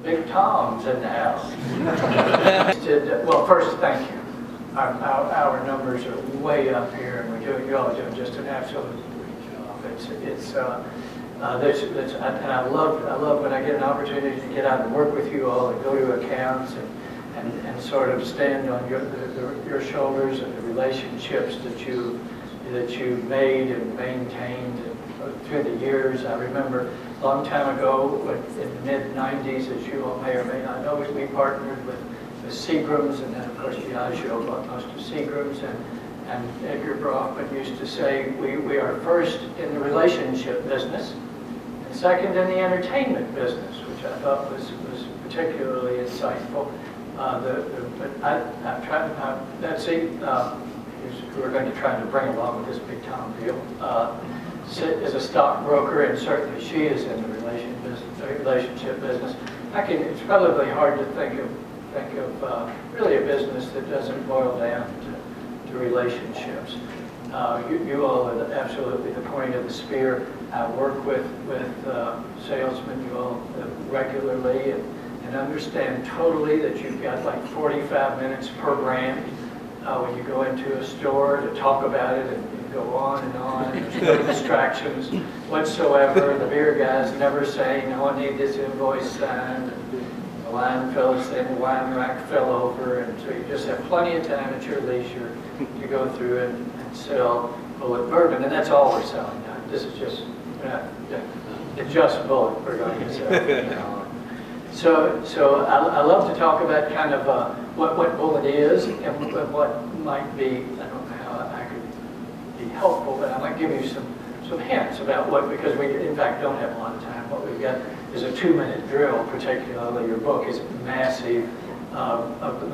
Big Tom's in the house. Well, first, thank you. Our numbers are way up here, and you all are doing just an absolute great job. And I love when I get an opportunity to get out and work with you all and go to accounts and sort of stand on your shoulders and the relationships that you made and maintained through the years. I remember a long time ago, in the mid-90s, as you all may or may not know, we partnered with Seagram's, and then of course Diageo bought most of Seagram's, and Edgar Brockman used to say we are first in the relationship business and second in the entertainment business, which I thought was particularly insightful. Betsy, who we're going to try to bring along with this Big Tom deal, is a stockbroker, and certainly she is in the relationship business. It's probably hard to think of really a business that doesn't boil down to relationships. You all are absolutely the point of the spear. I work with salesmen, you all regularly, and understand totally that you've got like 45 minutes per brand when you go into a store to talk about it, and you go on and on. There's no distractions whatsoever. The beer guys never say, "No, I need this invoice signed." The wine wine rack fell over, and so you just have plenty of time at your leisure to go through and sell Bulleit Bourbon, and that's all we're selling now. This is just, it's just Bulleit we're going to sell. So I love to talk about kind of what Bulleit is and what might be, I don't know how I could be helpful, but I might give you some hints about because we in fact don't have a lot of time. What we've got is a 2-minute drill, particularly. Your book is massive, of the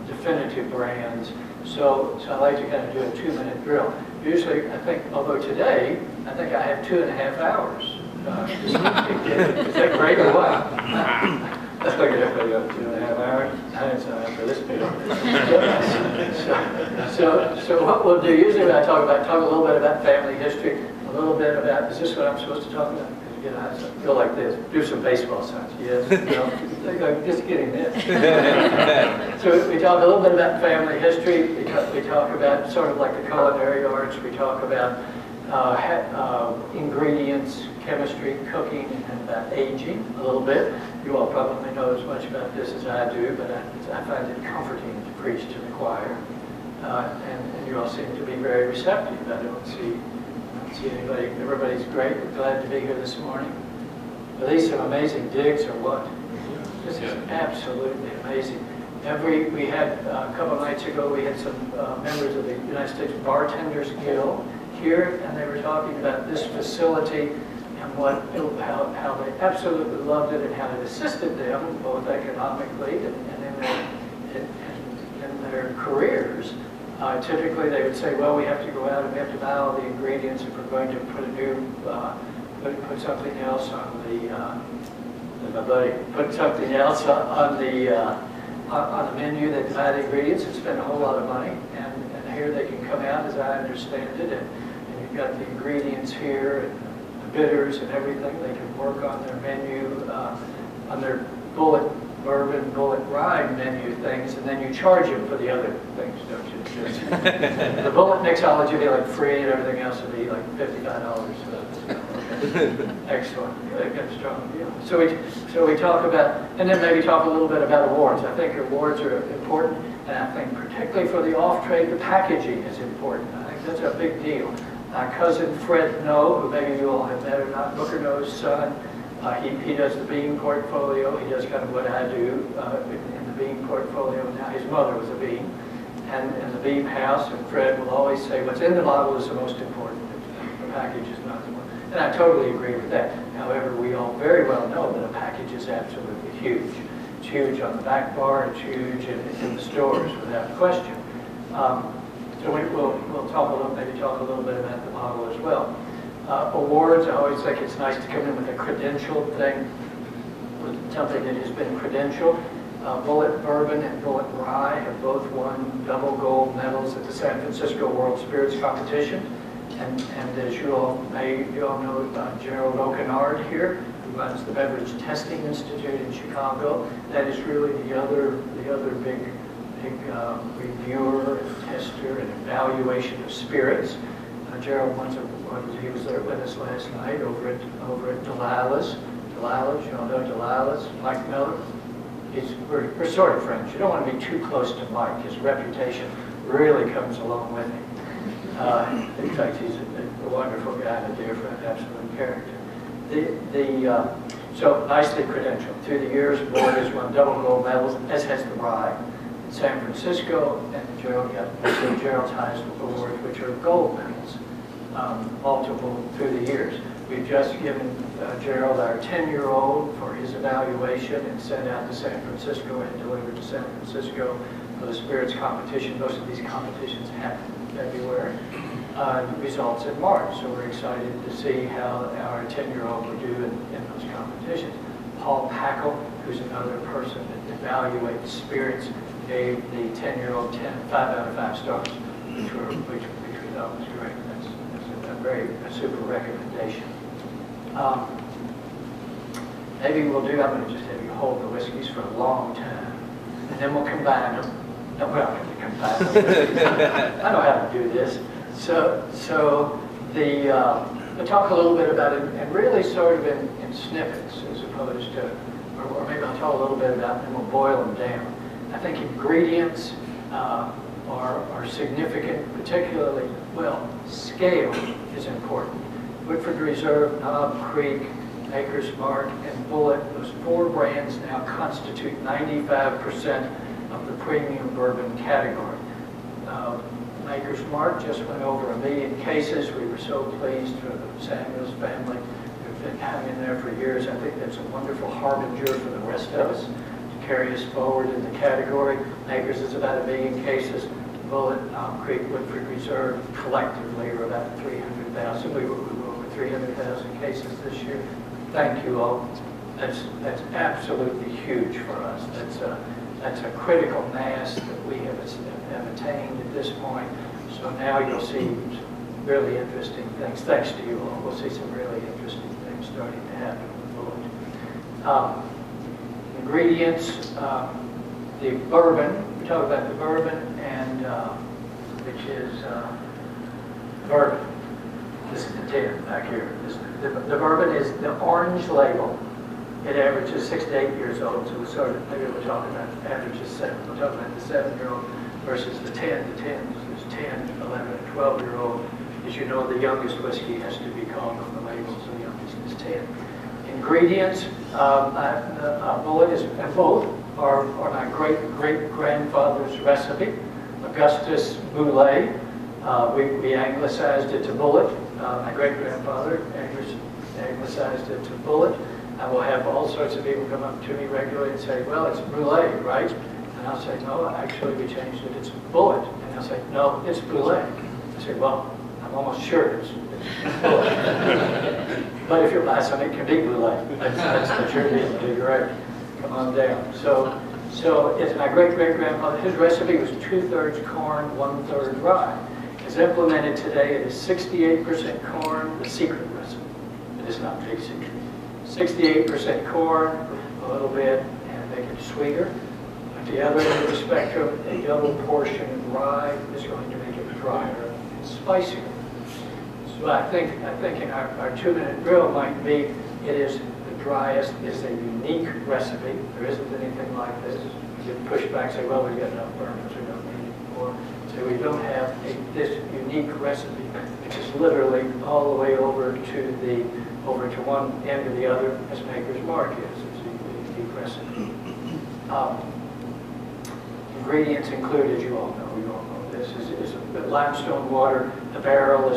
definitive brands. So I like to kind of do a 2-minute drill. Usually, I think, although today, I think I have 2.5 hours. Is that great or what? Let's look at everybody up 2.5 hours. I didn't sign up for this video. So what we'll do, usually when I talk a little bit about family history, a little bit about, is this what I'm supposed to talk about? You know, I feel like this. Do some baseball signs. Yes. I'm just kidding this. So we talk a little bit about family history. We talk about sort of like the culinary arts. We talk about ingredients, chemistry, cooking, and about aging a little bit. You all probably know as much about this as I do, but I find it comforting to preach to the choir. And you all seem to be very receptive. I don't see anybody. Everybody's great. We're glad to be here this morning. Are these some amazing digs or what? This is absolutely amazing. We had a couple of nights ago, we had some members of the United States Bartenders Guild here, and they were talking about this facility and how they absolutely loved it and how it assisted them both economically and in their careers. Typically, they would say, "Well, we have to go out and we have to buy all the ingredients if we're going to put a new, put something else on put something else on the menu. They buy the ingredients and spend a whole lot of money, and here they can come out, as I understand it, and you've got the ingredients here and the bitters and everything. They can work on their menu, on their Bulleit Bourbon, Bulleit Rye menu things, and then you charge them for the other things, don't you? The Bulleit mixology will be like free, and everything else will be like $55. Excellent. They've got a strong deal. So we talk about, and then maybe talk a little bit about awards. I think awards are important, and I think particularly for the off-trade, the packaging is important. I think that's a big deal. My cousin Fred Noe, who maybe you all have met or not, Booker Noe's son, he does the bean portfolio. He does kind of what I do in the bean portfolio now. His mother was a bean, and the bean house, and Fred will always say what's in the bottle is the most important. The package is not the one. And I totally agree with that. However, we all very well know that a package is absolutely huge. It's huge on the back bar, it's huge in the stores, without question. So we'll talk maybe talk a little bit about the model as well. Awards, I always think it's nice to come in with a credentialed thing, with something that has been credentialed. Bulleit Bourbon and Bulleit Rye have both won double gold medals at the San Francisco World Spirits Competition. And as you all know, Gerald Okenard here He runs the Beverage Testing Institute in Chicago. That is really the other big reviewer and tester and evaluation of spirits. Gerald he was there with us last night over at Delilah's. Delilah's, you all know Delilah's, Mike Miller. We're sort of friends. You don't want to be too close to Mike. His reputation really comes along with him. In fact, he's a wonderful guy and a dear friend, absolute character. So nicely credentialed. Through the years, Bulleit has won double gold medals, as has the Rye in San Francisco, and Gerald got the Gerald Ties Awards, which are gold medals, multiple through the years. We've just given Gerald our 10-year-old for his evaluation and sent out to San Francisco and delivered to San Francisco for the spirits competition. Most of these competitions happen in February. Results in March, so we're excited to see how our 10-year-old will do in those competitions. Paul Packle, who's another person that evaluates spirits, gave the 10-year-old 5 out of 5 stars, which we thought was great. That's a super recommendation. Maybe we'll do, I'm going to just have you hold the whiskeys for a long time, and then we'll combine them. No, we're not going to combine them. I know how to do this. So we'll talk a little bit about it, and really sort of in snippets, as opposed to, or maybe I'll talk a little bit about them and we'll boil them down. I think ingredients are significant, particularly, well, scale is important. Woodford Reserve, Knob Creek, Maker's Mark, and Bulleit, those 4 brands now constitute 95% of the premium bourbon category. Maker's Mark just went over 1 million cases. We were so pleased for the Samuels family who've been hanging there for years. I think that's a wonderful harbinger for the rest of us to carry us forward in the category. Maker's is about 1 million cases. Bulleit, Knob Creek, Woodford Reserve collectively are about 300,000. We were over 300,000 cases this year. Thank you all. That's absolutely huge for us. That's a critical mass that we have attained at this point. So now you'll see really interesting things. Thanks to you all. We'll see some really interesting things starting to happen with Bulleit. Ingredients, the bourbon. We talk about the bourbon, and which is bourbon. This is the tin back here. The bourbon is the orange label. It averages 6 to 8 years old, so maybe we'll talk about averages 7. We'll talk about the 7-year-old versus the 10. The 10 is 10, 11, and 12-year-old. As you know, the youngest whiskey has to be called on the label, so the youngest is 10. Ingredients, Bulleit is, and both are my great-great-grandfather's recipe. Augustus Bulleit, we anglicized it to Bulleit. My great-grandfather anglicized it to Bulleit. I will have all sorts of people come up to me regularly and say, well, it's Bulleit, right? And I'll say, no, actually we changed it, it's Bulleit. And they'll say, no, it's Bulleit. I say, well, I'm almost sure it's Bulleit. But if you'll buy some, it can be Bulleit. That's your deal, you're right. Come on down. So it's my great-great-grandfather. His recipe was 2/3 corn, 1/3 rye. As implemented today, it is 68% corn, the secret recipe. It is not big secret. 68% corn, a little bit, and make it sweeter. At the other end of the spectrum, a double portion of rye is going to make it drier and spicier. So I think in our 2-minute drill might be, it is the driest, is a unique recipe. There isn't anything like this. You get pushback, say, well, we've got enough bourbons, we don't need any more. So we don't have this unique recipe, which is literally all the way over to one end or the other, as Maker's Mark is. It's a unique recipe. Ingredients include, as you all know this, is limestone water. The barrel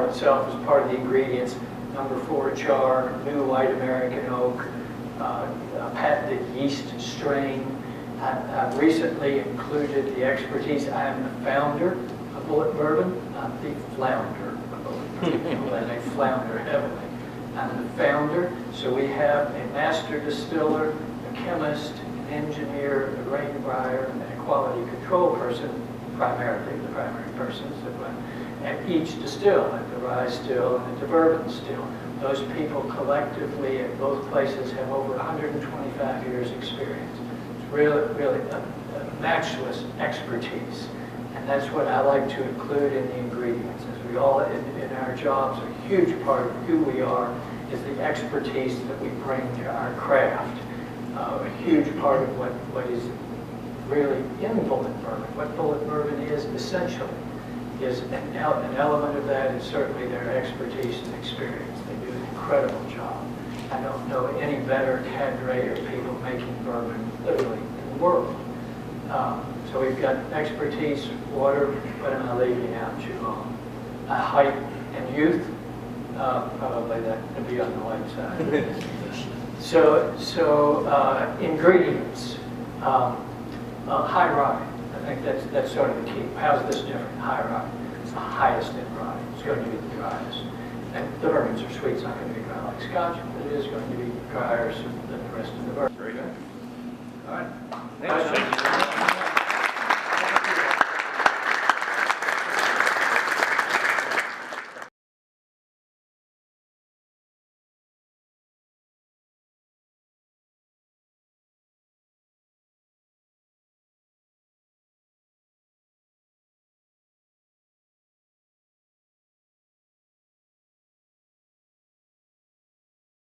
itself is part of the ingredients. Number 4 char, new white American oak, patented yeast strain. I've recently included the expertise. I am the founder of Bulleit Bourbon, not the flounder of Bulleit Bourbon. They flounder heavily. I'm the founder, so we have a master distiller, a chemist, an engineer, a grain buyer, and a quality control person, primarily the primary persons that run. at each distill, at the rye still and at the bourbon still. Those people collectively at both places have over 125 years experience. It's really a matchless expertise. And that's what I like to include in the ingredients. As we all, in our jobs, a huge part of who we are is the expertise that we bring to our craft. A huge part of what is really in Bulleit Bourbon, what Bulleit Bourbon is essentially, is an element of that is certainly their expertise and experience. They do an incredible job. I don't know any better cadre of people making bourbon literally in the world. So we've got expertise, water, what am I leaving out, Jewel? Height and youth, probably that would be on the light side. So ingredients, high rye. I think that's sort of the key. How's this different? High rye. It's the highest in rye. It's going to be the driest. And the bourbons are sweet. It's not going to be dry like Scotch, but it is going to be drier than the rest of the bourbon. Very good. All right. Thank you.